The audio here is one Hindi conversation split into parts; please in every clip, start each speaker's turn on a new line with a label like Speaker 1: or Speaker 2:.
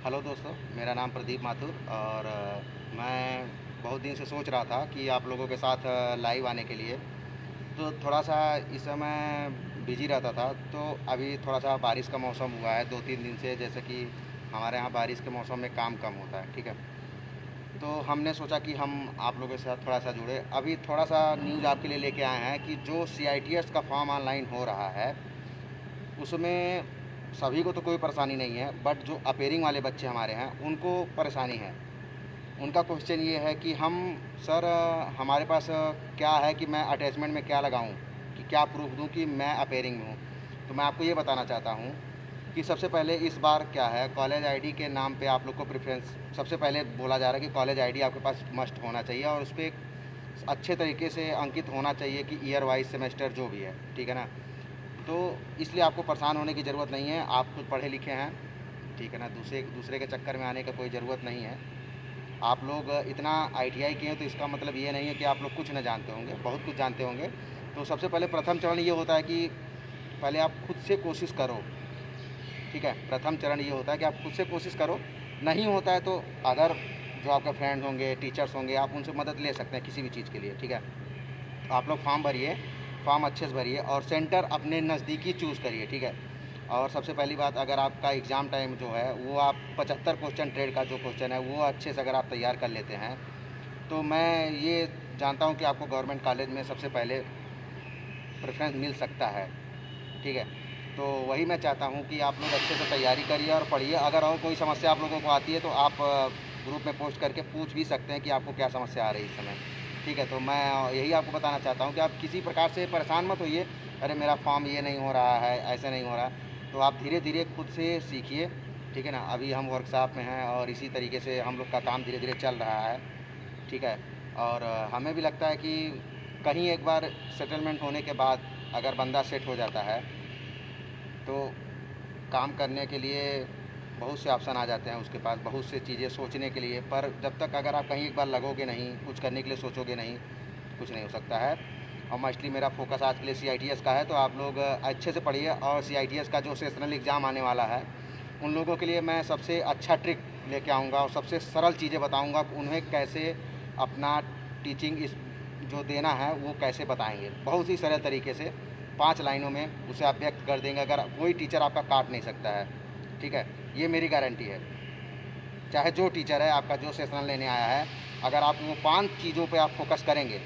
Speaker 1: हेलो दोस्तों, मेरा नाम प्रदीप माथुर और मैं बहुत दिन से सोच रहा था कि आप लोगों के साथ लाइव आने के लिए। तो थोड़ा-सा इस समय बिज़ी रहता था, तो अभी थोड़ा-सा बारिश का मौसम हुआ है 2-3 दिन से, जैसे कि हमारे यहाँ बारिश के मौसम में काम कम होता है, ठीक है? तो हमने सोचा कि हम आप लोगों के साथ थोड़ा-सा जुड़े। अभी थोड़ा-सा न्यूज़ आपके लिए लेके आए हैं कि जो सीआईटीएस का फॉर्म ऑनलाइन हो रहा है, उसमें सभी को तो कोई परेशानी नहीं है, बट जो अपेयरिंग वाले बच्चे हमारे हैं, उनको परेशानी है। उनका क्वेश्चन ये है कि हम सर हमारे पास क्या है कि मैं अटैचमेंट में क्या लगाऊं, कि क्या प्रूफ दूं कि मैं अपेयरिंग में हूं। तो मैं आपको ये बताना चाहता हूं कि सबसे पहले इस बार क्या है, कॉलेज आईडी के नाम पे आप लोग को प्रेफरेंस सबसे पहले बोला जा रहा है कि कॉलेज आईडी आपके पास मस्ट होना चाहिए और उस पर अच्छे तरीके से अंकित होना चाहिए कि ईयर वाइज सेमेस्टर जो भी है, ठीक है ना। तो इसलिए आपको परेशान होने की ज़रूरत नहीं है, आप खुद पढ़े लिखे हैं, ठीक है ना। दूसरे दूसरे के चक्कर में आने का कोई ज़रूरत नहीं है। आप लोग इतना आईटीआई किए हैं तो इसका मतलब ये नहीं है कि आप लोग कुछ न जानते होंगे, बहुत कुछ जानते होंगे। तो सबसे पहले प्रथम चरण ये होता है कि पहले आप खुद से कोशिश करो, ठीक है। प्रथम चरण ये होता है कि आप खुद से कोशिश करो। नहीं होता है तो अदर जो आपके फ्रेंड्स होंगे, टीचर्स होंगे, आप उनसे मदद ले सकते हैं किसी भी चीज़ के लिए, ठीक है। तो आप लोग फॉर्म भरिए, फॉर्म अच्छे से भरिए और सेंटर अपने नज़दीकी चूज़ करिए, ठीक है। और सबसे पहली बात, अगर आपका एग्ज़ाम टाइम जो है वो आप 75 क्वेश्चन ट्रेड का जो क्वेश्चन है वो अच्छे से अगर आप तैयार कर लेते हैं, तो मैं ये जानता हूँ कि आपको गवर्नमेंट कॉलेज में सबसे पहले प्रेफरेंस मिल सकता है, ठीक है। तो वही मैं चाहता हूँ कि आप लोग अच्छे से तैयारी करिए और पढ़िए। अगर और कोई समस्या आप लोगों को आती है तो आप ग्रुप में पोस्ट करके पूछ भी सकते हैं कि आपको क्या समस्या आ रही है इस समय, ठीक है। तो मैं यही आपको बताना चाहता हूँ कि आप किसी प्रकार से परेशान मत होइए, अरे मेरा फॉर्म ये नहीं हो रहा है, ऐसे नहीं हो रहा। तो आप धीरे धीरे खुद से सीखिए, ठीक है ना। अभी हम वर्कशॉप में हैं और इसी तरीके से हम लोग का काम धीरे धीरे चल रहा है, ठीक है। और हमें भी लगता है कि कहीं एक बार सेटलमेंट होने के बाद अगर बंदा सेट हो जाता है तो काम करने के लिए बहुत से ऑप्शन आ जाते हैं उसके पास, बहुत से चीज़ें सोचने के लिए। पर जब तक अगर आप कहीं एक बार लगोगे नहीं, कुछ करने के लिए सोचोगे नहीं, कुछ नहीं हो सकता है। और मोस्टली मेरा फोकस आज के लिए सीआईटीएस का है, तो आप लोग अच्छे से पढ़िए। और सीआईटीएस का जो सेशनल एग्ज़ाम आने वाला है, उन लोगों के लिए मैं सबसे अच्छा ट्रिक लेके आऊँगा और सबसे सरल चीज़ें बताऊँगा कि उन्हें कैसे अपना टीचिंग इस जो देना है वो कैसे बताएंगे, बहुत ही सरल तरीके से 5 लाइनों में उसे आप व्यक्त कर देंगे। अगर कोई टीचर आपका काट नहीं सकता है, ठीक है, ये मेरी गारंटी है। चाहे जो टीचर है आपका, जो सेशनल लेने आया है, अगर आप वो 5 चीज़ों पे आप फोकस करेंगे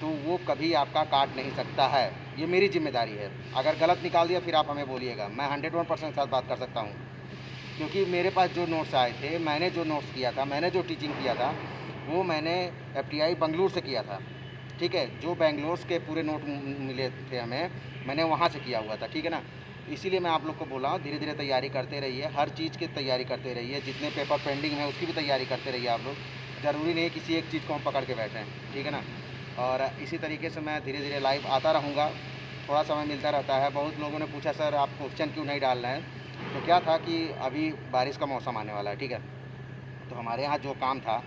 Speaker 1: तो वो कभी आपका काट नहीं सकता है। ये मेरी जिम्मेदारी है। अगर गलत निकाल दिया फिर आप हमें बोलिएगा, मैं 101% साथ बात कर सकता हूँ। क्योंकि मेरे पास जो नोट्स आए थे, मैंने जो नोट्स किया था, मैंने जो टीचिंग किया था, वो मैंने एफटीआई बंगलुरु से किया था, ठीक है। जो बेंगलोर के पूरे नोट मिले थे हमें, मैंने वहाँ से किया हुआ था, ठीक है ना। इसीलिए मैं आप लोग को बोला हूँ धीरे धीरे तैयारी करते रहिए, हर चीज़ की तैयारी करते रहिए, जितने पेपर पेंडिंग है उसकी भी तैयारी करते रहिए आप लोग। ज़रूरी नहीं है किसी एक चीज़ को हम पकड़ के बैठें, ठीक है ना। और इसी तरीके से मैं धीरे धीरे लाइव आता रहूँगा, थोड़ा समय मिलता रहता है। बहुत लोगों ने पूछा सर आप क्वेश्चन क्यों नहीं डाल रहे हैं। तो क्या था कि अभी बारिश का मौसम आने वाला है, ठीक है। तो हमारे यहाँ जो काम था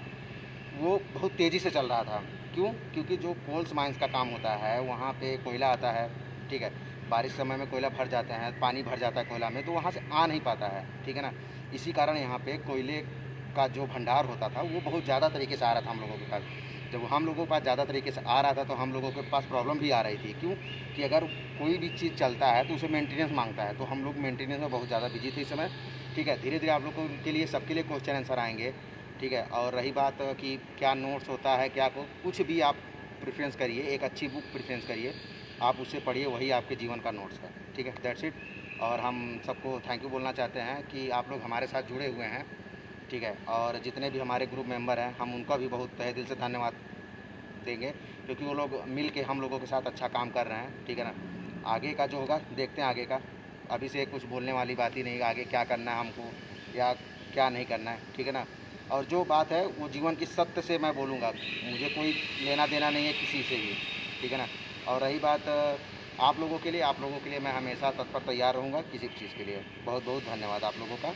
Speaker 1: वो बहुत तेज़ी से चल रहा था। क्यों? क्योंकि जो कोल्स माइंस का काम होता है वहाँ पे कोयला आता है, ठीक है। बारिश समय में कोयला भर जाते हैं, पानी भर जाता है कोयला में, तो वहाँ से आ नहीं पाता है, ठीक है ना। इसी कारण यहाँ पे कोयले का जो भंडार होता था वो बहुत ज़्यादा तरीके से आ रहा था हम लोगों के पास। जब हम लोगों के पास ज़्यादा तरीके से आ रहा था तो हम लोगों के पास प्रॉब्लम भी आ रही थी। क्यों? कि अगर कोई भी चीज़ चलता है तो उसे मेंटेनेंस मांगता है, तो हम लोग मेंटेनेंस में बहुत ज़्यादा बिजी थे इस समय, ठीक है। धीरे धीरे आप लोगों के लिए सबके लिए क्वेश्चन आंसर आएंगे, ठीक है। और रही बात कि क्या नोट्स होता है, क्या को कुछ भी आप प्रेफरेंस करिए, एक अच्छी बुक प्रेफरेंस करिए, आप उससे पढ़िए, वही आपके जीवन का नोट्स है, ठीक है। That's it. और हम सबको थैंक यू बोलना चाहते हैं कि आप लोग हमारे साथ जुड़े हुए हैं, ठीक है। और जितने भी हमारे ग्रुप मेंबर हैं, हम उनका भी बहुत तहे दिल से धन्यवाद देंगे, क्योंकि वो लोग मिल के हम लोगों के साथ अच्छा काम कर रहे हैं, ठीक है ना। आगे का जो होगा देखते हैं आगे का, अभी से कुछ बोलने वाली बात ही नहीं, आगे क्या करना है हमको या क्या नहीं करना है, ठीक है ना। और जो बात है वो जीवन की सत्य से मैं बोलूँगा, मुझे कोई लेना देना नहीं है किसी से भी, ठीक है ना। और रही बात आप लोगों के लिए, आप लोगों के लिए मैं हमेशा तत्पर तैयार रहूँगा किसी भी चीज़ के लिए। बहुत बहुत धन्यवाद आप लोगों का।